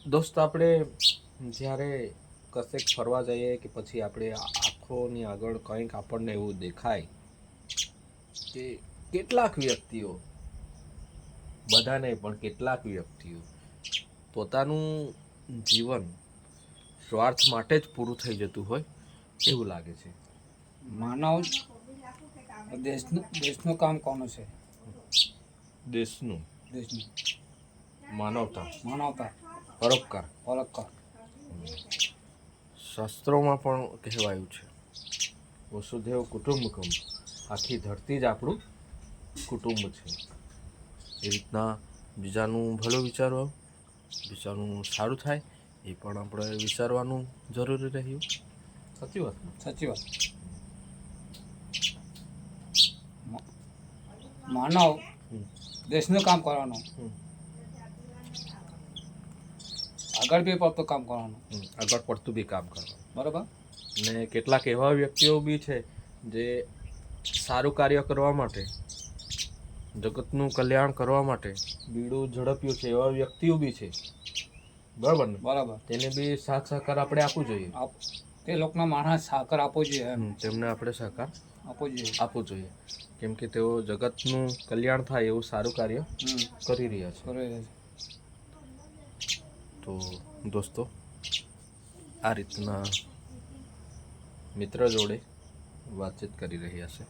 દોસ્ત આપણે જ્યારે કશેક ફરવા જઈએ કે પછી આપણે આંખોની આગળ કંઈક આપણને એવું દેખાય કે કેટલાક વ્યક્તિઓ, બધા નહીં પણ કેટલાક વ્યક્તિઓ પોતાનું જીવન સ્વાર્થ માટે જ પૂરું થઈ જતું હોય એવું લાગે છે. માનવ દેશનું કામ કોનું છે? દેશનું માનવતા માનવતા પરોપકાર. શાસ્ત્રોમાં પણ કહેવાયું છે વસુધૈવ કુટુંબકમ, આખી ધરતી જ આપણું કુટુંબ છે. એ રીતના બીજાનું ભલું વિચારવા, બીજાનું સારું થાય એ પણ આપણે વિચારવાનું જરૂરી રહ્યું. સાચી વાત ને? સાચી વાત. માનવ દેશનું કામ કરવાનું, આગળ બી પડતું કામ કરવાનું, આગળ પડતું બી કામ કરવાનું. બરાબર. ને કેટલાક એવા વ્યક્તિઓ બી છે જે સારું કાર્ય કરવા માટે, જગતનું કલ્યાણ કરવા માટે બીડું ઝડપ્યું છે એવા વ્યક્તિઓ બી છે. બરાબર ને? બરાબર. તેને બી સાથ સહકાર આપણે આપવું જોઈએ. તે લોકોના માણસ સહકાર આપવો જોઈએ. તેમને આપણે સહકાર આપવો જોઈએ. કેમ કે તેઓ જગતનું કલ્યાણ થાય એવું સારું કાર્ય કરી રહ્યા છે. તો દોસ્તો, આ રીતના મિત્ર જોડે વાતચીત કરી રહ્યા છે.